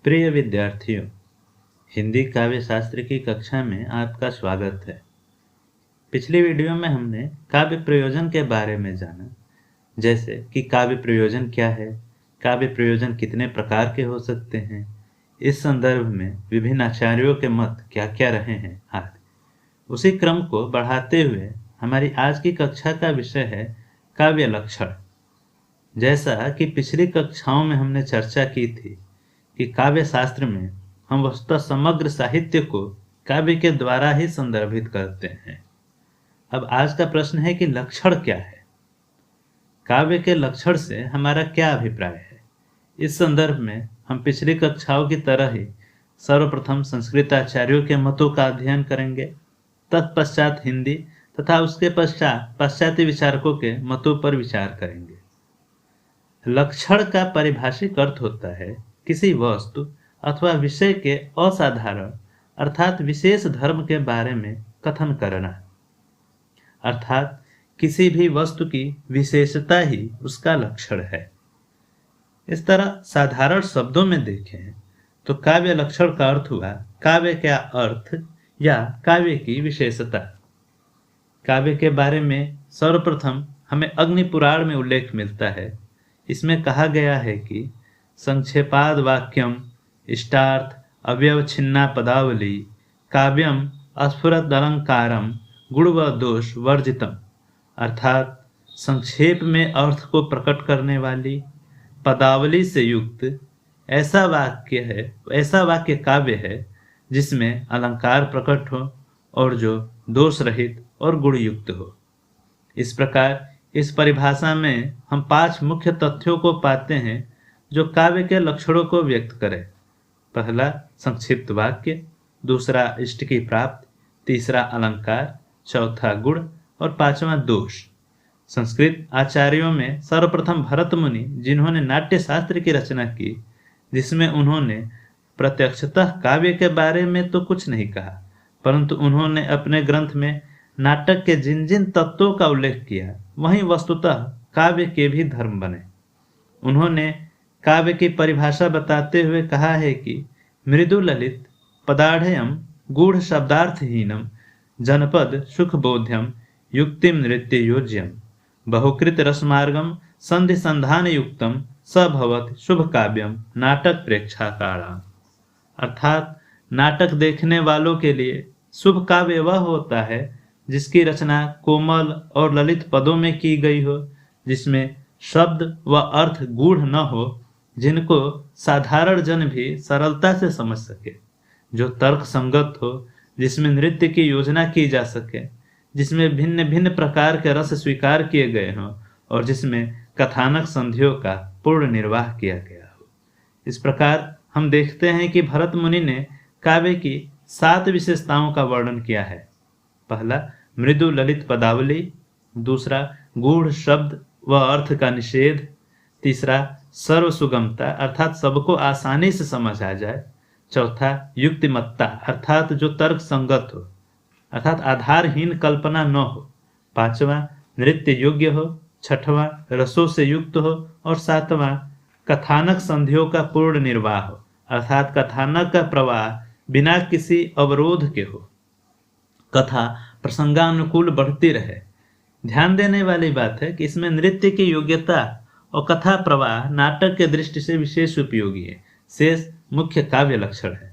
प्रिय विद्यार्थियों, हिंदी काव्य शास्त्र की कक्षा में आपका स्वागत है। पिछली वीडियो में हमने काव्य प्रयोजन के बारे में जाना, जैसे कि काव्य प्रयोजन क्या है, काव्य प्रयोजन कितने प्रकार के हो सकते हैं, इस संदर्भ में विभिन्न आचार्यों के मत क्या क्या रहे हैं आदि। उसी क्रम को बढ़ाते हुए हमारी आज की कक्षा का विषय है काव्य लक्षण। जैसा कि पिछली कक्षाओं में हमने चर्चा की थी कि काव्य शास्त्र में हम वस्तुतः समग्र साहित्य को काव्य के द्वारा ही संदर्भित करते हैं। अब आज का प्रश्न है कि लक्षण क्या है, काव्य के लक्षण से हमारा क्या अभिप्राय है। इस संदर्भ में हम पिछली कक्षाओं की तरह ही सर्वप्रथम संस्कृत आचार्यों के मतों का अध्ययन करेंगे, तत्पश्चात हिंदी तथा उसके पश्चात पाश्चात्य विचारकों के मतों पर विचार करेंगे। लक्षण का पारिभाषिक अर्थ होता है किसी वस्तु अथवा विषय के असाधारण अर्थात विशेष धर्म के बारे में कथन करना, अर्थात किसी भी वस्तु की विशेषता ही उसका लक्षण है। इस तरह साधारण शब्दों में देखें तो काव्य लक्षण का अर्थ हुआ काव्य का अर्थ या काव्य की विशेषता। काव्य के बारे में सर्वप्रथम हमें अग्नि पुराण में उल्लेख मिलता है। इसमें कहा गया है कि संक्षेपाद वाक्यम इष्टार्थ अव्यवच्छिन्ना पदावली काव्यम अस्फुरद अलंकारम गुण व दोष वर्जितम, अर्थात संक्षेप में अर्थ को प्रकट करने वाली पदावली से युक्त ऐसा वाक्य काव्य है जिसमें अलंकार प्रकट हो और जो दोष रहित और गुण युक्त हो। इस प्रकार इस परिभाषा में हम 5 मुख्य तथ्यों को पाते हैं जो काव्य के लक्षणों को व्यक्त करें। पहला संक्षिप्त वाक्य, दूसरा इष्ट की प्राप्ति, तीसरा अलंकार, चौथा गुण और 5वां दोष। संस्कृत आचार्यों में सर्वप्रथम भरत मुनि, जिन्होंने नाट्य शास्त्र की रचना की, जिसमें उन्होंने प्रत्यक्षतः काव्य के बारे में तो कुछ नहीं कहा, परंतु उन्होंने अपने ग्रंथ में नाटक के जिन जिन तत्वों का उल्लेख किया वहीं वस्तुतः काव्य के भी धर्म बने। उन्होंने काव्य की परिभाषा बताते हुए कहा है कि मृदु ललित पदाढ़यम गूढ़ शब्दार्थहीनम जनपद सुखबोध्यम युक्तिम नृत्य योज्यम बहुकृत रसमार्गम संधि संधान युक्तम सभवत शुभ काव्यम नाटक प्रेक्षाकाराम, अर्थात नाटक देखने वालों के लिए शुभ काव्य वह होता है जिसकी रचना कोमल और ललित पदों में की गई हो, जिसमें शब्द व अर्थ गूढ़ न हो, जिनको साधारण जन भी सरलता से समझ सके, जो तर्क संगत हो, जिसमें नृत्य की योजना की जा सके, जिसमें भिन्न भिन्न प्रकार के रस स्वीकार किए गए हों और जिसमें कथानक संधियों का पूर्ण निर्वाह किया गया हो। इस प्रकार हम देखते हैं कि भरत मुनि ने काव्य की 7 विशेषताओं का वर्णन किया है। पहला मृदु ललित पदावली, दूसरा गूढ़ शब्द व अर्थ का निषेध, तीसरा सर्व सुगमता अर्थात सबको आसानी से समझ आ जाए, चौथा युक्तिमत्ता अर्थात जो तर्क संगत हो अर्थात आधारहीन कल्पना न हो, 5वां नृत्य योग्य हो, 6वां रसों से युक्त हो और 7वां कथानक संधियों का पूर्ण निर्वाह हो, अर्थात कथानक का प्रवाह बिना किसी अवरोध के हो, कथा प्रसंगानुकूल बढ़ती रहे। ध्यान देने वाली बात है कि इसमें नृत्य की योग्यता और कथा प्रवाह नाटक के दृष्टि से विशेष उपयोगी है, शेष मुख्य काव्य लक्षण है।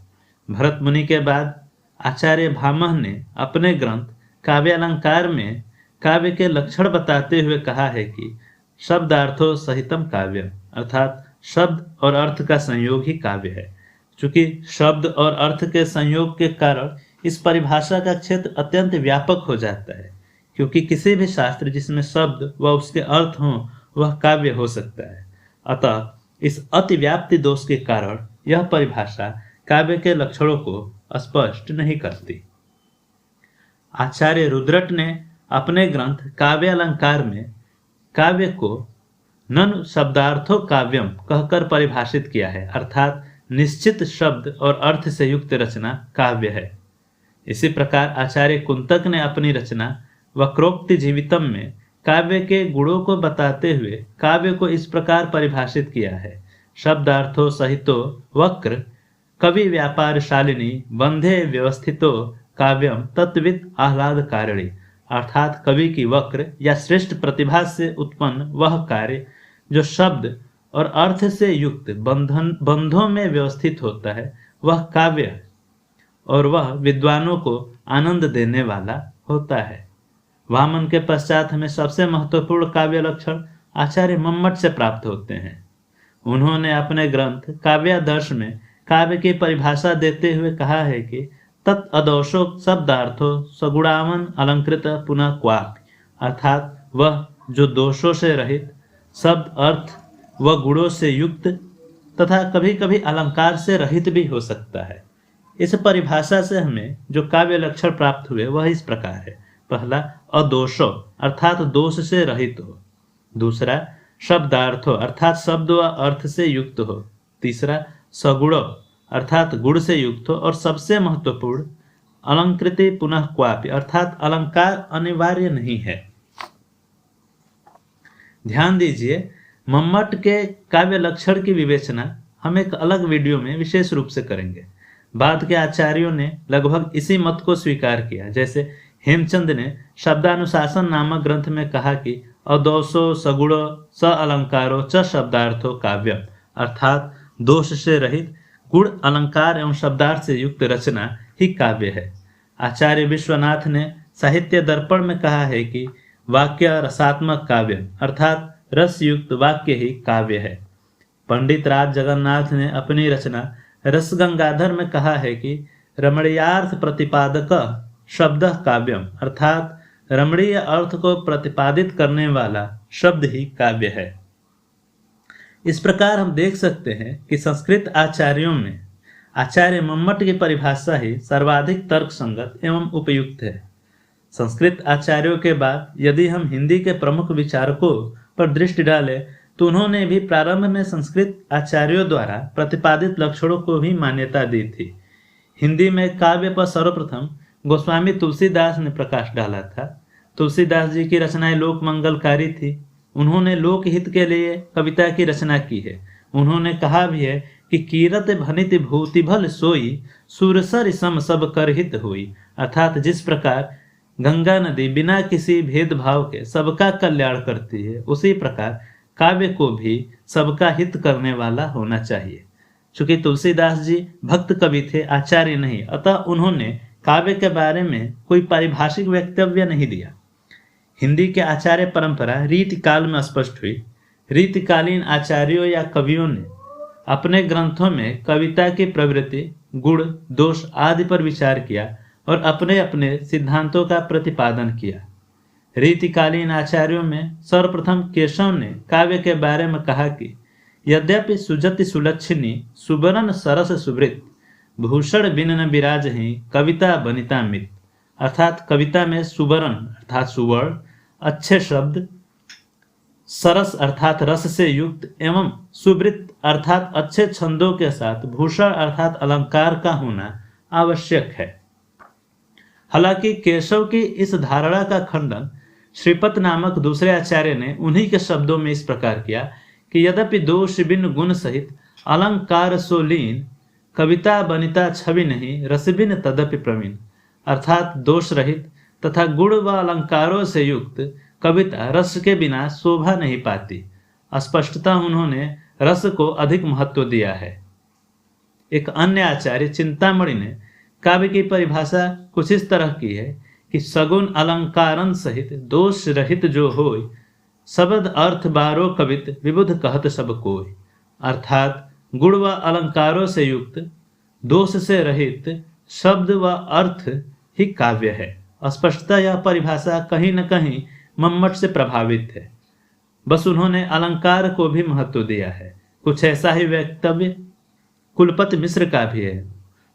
भरत मुनि के बाद आचार्य भामह ने अपने ग्रंथ काव्यालंकार में काव्य के लक्षण बताते हुए कहा है कि शब्दार्थो सहितम काव्यम, अर्थात शब्द और अर्थ का संयोग ही काव्य है। चूंकि शब्द और अर्थ के संयोग के कारण इस परिभाषा का क्षेत्र अत्यंत व्यापक हो जाता है, क्योंकि किसी भी शास्त्र जिसमें शब्द व उसके अर्थ हों वह काव्य हो सकता है। अतः इस अतिव्याप्ति दोष के कारण यह परिभाषा काव्य के लक्षणों को स्पष्ट नहीं करती। आचार्य रुद्रट ने अपने ग्रंथ काव्यालंकार में काव्य को नन शब्दार्थो काव्यम कहकर परिभाषित किया है, अर्थात निश्चित शब्द और अर्थ से युक्त रचना काव्य है। इसी प्रकार आचार्य कुंतक ने अपनी रचना वक्रोक्ति जीवितम में काव्य के गुणों को बताते हुए काव्य को इस प्रकार परिभाषित किया है: शब्दार्थो सहितो वक्र कवि व्यापारशालिनी बंधे व्यवस्थितो काव्यम तत्वित आह्लादकारिणी, अर्थात कवि की वक्र या श्रेष्ठ प्रतिभा से उत्पन्न वह कार्य जो शब्द और अर्थ से युक्त बंधों में व्यवस्थित होता है, वह काव्य और वह विद्वानों को आनंद देने वाला होता है। वामन के पश्चात हमें सबसे महत्वपूर्ण काव्य लक्षण आचार्य मम्मट से प्राप्त होते हैं। उन्होंने अपने ग्रंथ काव्यादर्श में काव्य की परिभाषा देते हुए कहा है कि तत् अदोषो शब्दार्थो सगुणावन अलंकृत पुनः क्वापि, अर्थात वह जो दोषों से रहित, शब्द अर्थ व गुणों से युक्त तथा कभी कभी अलंकार से रहित भी हो सकता है। इस परिभाषा से हमें जो काव्य लक्षण प्राप्त हुए वह इस प्रकार है। पहला, अदोषो अर्थात दोष से रहित हो। दूसरा, शब्दार्थो अर्थात शब्द व अर्थ से युक्त हो। तीसरा, सगुणो अर्थात गुण से युक्त हो। और सबसे महत्वपूर्ण, अलंकृति पुनः क्वापि अर्थात अलंकार अनिवार्य नहीं है। ध्यान दीजिए, मम्मट के काव्य लक्षण की विवेचना हम एक अलग वीडियो में विशेष रूप से करेंगे। बाद के आचार्यों ने लगभग इसी मत को स्वीकार किया। जैसे हेमचंद ने शब्दानुशासन नामक ग्रंथ में कहा कि अदोषो सगुणो स अलंकारो च शब्दार्थो काव्यम, अर्थात दोष से रहित, गुण, अलंकार एवं शब्दार्थ से युक्त रचना ही काव्य है। आचार्य विश्वनाथ ने साहित्य दर्पण में कहा है कि वाक्य रसात्मक काव्य अर्थात रस युक्त वाक्य ही काव्य है। पंडित राज जगन्नाथ ने अपनी रचना रसगंगाधर में कहा है कि रमणीयार्थ प्रतिपादक शब्द काव्यम, अर्थात रमणीय अर्थ को प्रतिपादित करने वाला शब्द ही काव्य है। इस प्रकार हम देख सकते हैं कि संस्कृत आचार्यों में आचार्य मम्मट की परिभाषा ही सर्वाधिक तर्क संगत एवं उपयुक्त है। संस्कृत आचार्यों के बाद यदि हम हिंदी के प्रमुख विचारकों पर दृष्टि डालें तो उन्होंने भी प्रारंभ में संस्कृत आचार्यों द्वारा प्रतिपादित लक्षणों को भी मान्यता दी थी। हिंदी में काव्य पर सर्वप्रथम गोस्वामी तुलसीदास ने प्रकाश डाला था। तुलसीदास जी की रचनाएं लोक मंगलकारी थी। उन्होंने लोकहित के लिए कविता की रचना की है। उन्होंने कहा भी है कि कीरत भनित भूति भल सोई, सुरसर सम सब कर हित हुई, अर्थात जिस प्रकार गंगा नदी बिना किसी भेदभाव के सबका कल्याण करती है, उसी प्रकार काव्य को भी सबका हित करने वाला होना चाहिए। चूंकि तुलसीदास जी भक्त कवि थे, आचार्य नहीं, अतः उन्होंने काव्य के बारे में कोई पारिभाषिक वक्तव्य नहीं दिया। हिंदी के आचार्य परंपरा रीति काल में स्पष्ट हुई। रीतिकालीन आचार्यों या कवियों ने अपने ग्रंथों में कविता की प्रवृत्ति, गुण, दोष आदि पर विचार किया और अपने अपने सिद्धांतों का प्रतिपादन किया। रीतिकालीन आचार्यों में सर्वप्रथम केशव ने काव्य के बारे में कहा कि यद्यपि सुजति सुलक्षणी सुबरन सरस सुवृत, भूषण बिन न विराजहि कविता बनिता मित, अर्थात कविता में सुबरन अर्थात सुवर्ण, अच्छे शब्द, सरस अर्थात रस से युक्त एवं सुवृत अर्थात अच्छे छंदों के साथ भूषण अर्थात अलंकार का होना आवश्यक है। हालांकि केशव की इस धारणा का खंडन श्रीपत नामक दूसरे आचार्य ने उन्हीं के शब्दों में इस प्रकार किया कि यद्यपि दोष बिन गुण सहित अलंकार सो लीन, कविता बनिता छवि नहीं रस बिन तदपि प्रवीण, अर्थात दोष रहित तथा गुण व अलंकारों से युक्त कविता रस के बिना शोभा नहीं पाती। स्पष्टता उन्होंने रस को अधिक महत्व दिया है। एक अन्य आचार्य चिंतामणि ने काव्य की परिभाषा कुछ इस तरह की है कि सगुण अलंकारन सहित दोष रहित जो होय, शब्द अर्थ बारो कवित विबुध कहत सब कोय, अर्थात गुण व अलंकारों से युक्त, दोष से रहित शब्द व अर्थ ही काव्य है। स्पष्टता यह परिभाषा कहीं न कहीं मम्मट से प्रभावित है, बस उन्होंने अलंकार को भी महत्व दिया है। कुछ ऐसा ही वक्तव्य कुलपति मिश्र का भी है,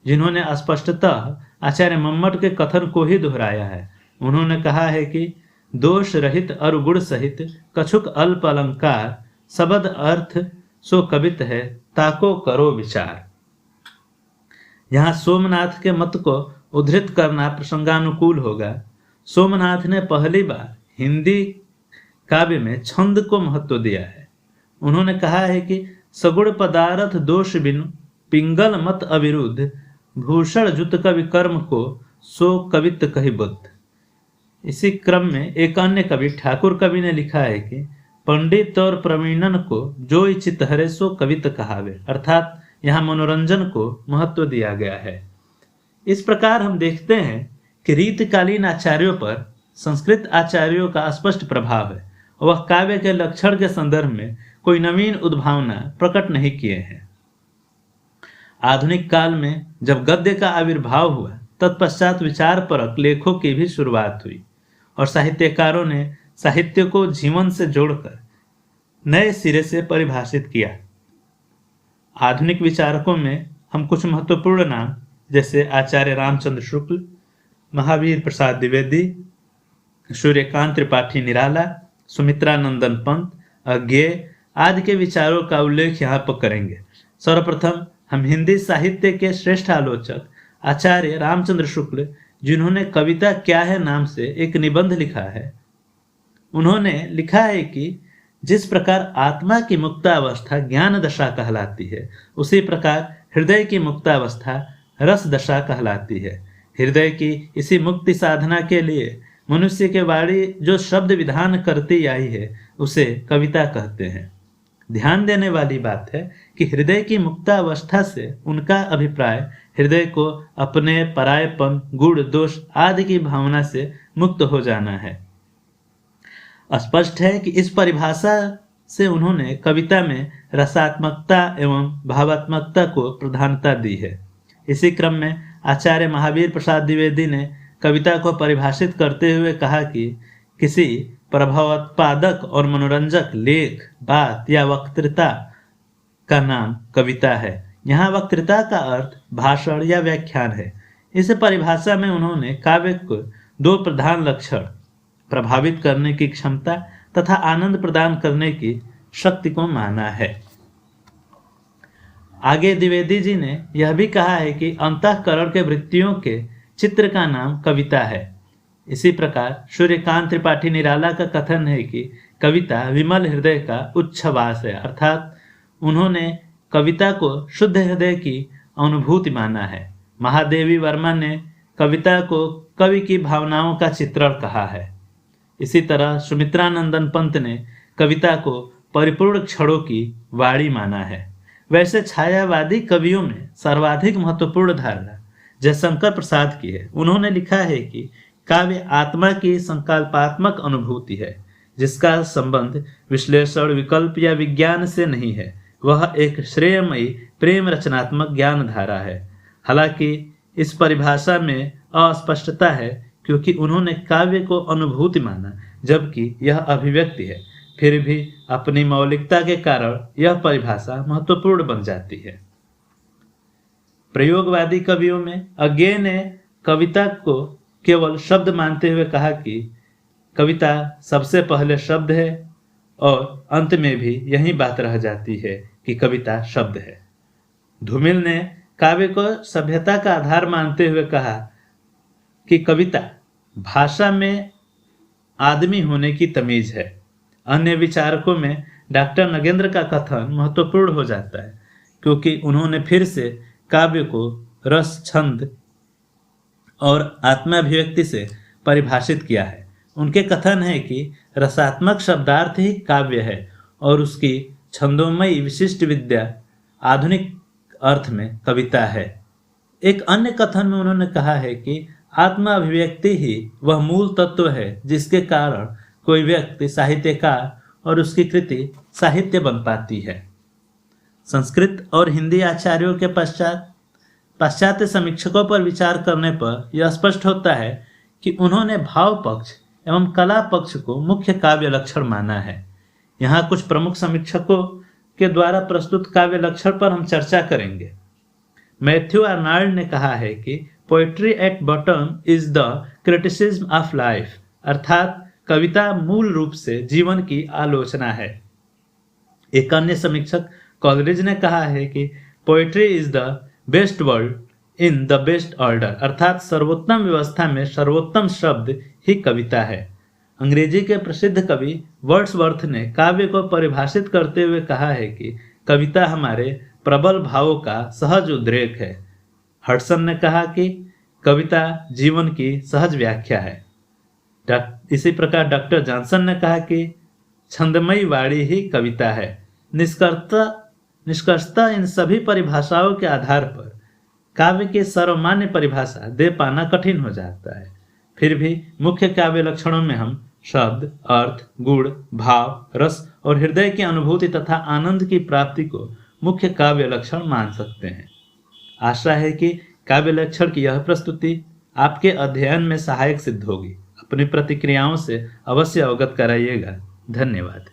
जिन्होंने स्पष्टतः आचार्य मम्मट के कथन को ही दोहराया है। उन्होंने कहा है कि दोष रहित और गुण सहित कछुक अल्प अलंकार, शब्द अर्थ सो कवित है, ताको करो विचार। यहाँ सोमनाथ के मत को उद्धृत करना प्रसंगानुकूल होगा। सोमनाथ ने पहली बार हिंदी काव्य में छंद को महत्व दिया है। उन्होंने कहा है कि सगुण पदार्थ दोष बिनु पिंगल मत अविरुद्ध, भूषण जुत कवि कर्म को, सो कवित कही बुद्ध। इसी क्रम में एक अन्य कवि ठाकुर कवि ने लिखा है कि पंडित और प्रवीणन को जो इच्छित हरे सो कवित कहावे, अर्थात यहाँ मनोरंजन को महत्व दिया गया है। इस प्रकार हम देखते हैं कि रीतकालीन आचार्यों पर संस्कृत आचार्यों का स्पष्ट प्रभाव है। वह काव्य के लक्षण के संदर्भ में कोई नवीन उद्भावना प्रकट नहीं किए हैं। आधुनिक काल में जब गद्य का आविर्भाव हुआ, तत्पश्चात विचारपरक लेखों की भी शुरुआत हुई और साहित्यकारों ने साहित्य को जीवन से जोड़कर नए सिरे से परिभाषित किया। आधुनिक विचारकों में हम कुछ महत्वपूर्ण नाम जैसे आचार्य रामचंद्र शुक्ल, महावीर प्रसाद द्विवेदी, सूर्यकांत त्रिपाठी निराला, सुमित्रानंदन पंत, अज्ञेय आदि के विचारों का उल्लेख यहाँ पर करेंगे। सर्वप्रथम हम हिंदी साहित्य के श्रेष्ठ आलोचक आचार्य रामचंद्र शुक्ल, जिन्होंने कविता क्या है नाम से एक निबंध लिखा है, उन्होंने लिखा है कि जिस प्रकार आत्मा की मुक्तावस्था ज्ञान दशा कहलाती है, उसी प्रकार हृदय की मुक्तावस्था रस दशा कहलाती है। हृदय की इसी मुक्ति साधना के लिए मनुष्य के वाणी जो शब्द विधान करती आई है, उसे कविता कहते हैं। ध्यान देने वाली बात है कि हृदय की मुक्तावस्था से उनका अभिप्राय हृदय को अपने परायपन, गुण, दोष आदि की भावना से मुक्त हो जाना है। स्पष्ट है कि इस परिभाषा से उन्होंने कविता में रसात्मकता एवं भावात्मकता को प्रधानता दी है। इसी क्रम में आचार्य महावीर प्रसाद द्विवेदी ने कविता को परिभाषित करते हुए कहा कि किसी प्रभावोत्पादक और मनोरंजक लेख, बात या वक्तृता का नाम कविता है। यहाँ वक्तृता का अर्थ भाषण या व्याख्यान है। इस परिभाषा में उन्होंने काव्य को दो प्रधान लक्षण, प्रभावित करने की क्षमता तथा आनंद प्रदान करने की शक्ति को माना है। आगे द्विवेदी जी ने यह भी कहा है कि अंतःकरण के वृत्तियों के चित्र का नाम कविता है। इसी प्रकार सूर्यकांत त्रिपाठी निराला का कथन है कि कविता विमल हृदय का उच्छ्वास है, अर्थात उन्होंने कविता को शुद्ध हृदय की अनुभूति माना है। महादेवी वर्मा ने कविता को कवि की भावनाओं का चित्रण कहा है। इसी तरह सुमित्रानंदन पंत ने कविता को परिपूर्ण क्षणों की वाणी माना है। वैसे छायावादी कवियों में सर्वाधिक महत्वपूर्ण धारणा जयशंकर प्रसाद की है। उन्होंने लिखा है कि काव्य आत्मा की संकल्पात्मक अनुभूति है, जिसका संबंध विश्लेषण, विकल्प या विज्ञान से नहीं है। वह एक श्रेयमयी प्रेम रचनात्मक ज्ञान धारा है। हालांकि इस परिभाषा में अस्पष्टता है, क्योंकि उन्होंने काव्य को अनुभूति माना जबकि यह अभिव्यक्ति है। फिर भी अपनी मौलिकता के कारण यह परिभाषा महत्वपूर्ण बन जाती है। प्रयोगवादी कवियों में अज्ञेय ने कविता को केवल शब्द मानते हुए कहा कि कविता सबसे पहले शब्द है और अंत में भी यही बात रह जाती है कि कविता शब्द है। धूमिल ने काव्य को सभ्यता का आधार मानते हुए कहा कि कविता भाषा में आदमी होने की तमीज है। अन्य विचारकों में डॉक्टर नगेंद्र का कथन महत्वपूर्ण हो जाता है, क्योंकि उन्होंने फिर से काव्य को रस, छंद और आत्माभिव्यक्ति से परिभाषित किया है। उनके कथन है कि रसात्मक शब्दार्थ ही काव्य है और उसकी छंदोमयी विशिष्ट विद्या आधुनिक अर्थ में कविता है। एक अन्य कथन में उन्होंने कहा है कि आत्मा अभिव्यक्ति ही वह मूल तत्व है जिसके कारण कोई व्यक्ति साहित्यकार और उसकी कृति साहित्य बन पाती है। संस्कृत और हिंदी आचार्यों के पाश्चात्य समीक्षकों पर विचार करने पर यह स्पष्ट होता है कि उन्होंने भाव पक्ष एवं कला पक्ष को मुख्य काव्य लक्षण माना है। यहाँ कुछ प्रमुख समीक्षकों के द्वारा प्रस्तुत काव्य लक्षण पर हम चर्चा करेंगे। मैथ्यू आर्नाल्ड ने कहा है कि poetry at bottom is the criticism of life, अर्थात कविता मूल रूप से जीवन की आलोचना है। एक अन्य समीक्षक कॉलरिज ने कहा है कि poetry is the best word in the best order, अर्थात सर्वोत्तम व्यवस्था में सर्वोत्तम शब्द ही कविता है। अंग्रेजी के प्रसिद्ध कवि वर्ड्सवर्थ ने काव्य को परिभाषित करते हुए कहा है कि कविता हमारे प्रबल भावों का सहज उद्रेक है। हडसन ने कहा कि कविता जीवन की सहज व्याख्या है। इसी प्रकार डॉक्टर जॉनसन ने कहा कि छंदमयी वाणी ही कविता है। निष्कर्षतः इन सभी परिभाषाओं के आधार पर काव्य की सर्वमान्य परिभाषा दे पाना कठिन हो जाता है। फिर भी मुख्य काव्य लक्षणों में हम शब्द, अर्थ, गुण, भाव, रस और हृदय की अनुभूति तथा आनंद की प्राप्ति को मुख्य काव्य लक्षण मान सकते हैं। आशा है कि काव्य लक्षण की यह प्रस्तुति आपके अध्ययन में सहायक सिद्ध होगी। अपनी प्रतिक्रियाओं से अवश्य अवगत कराइएगा। धन्यवाद।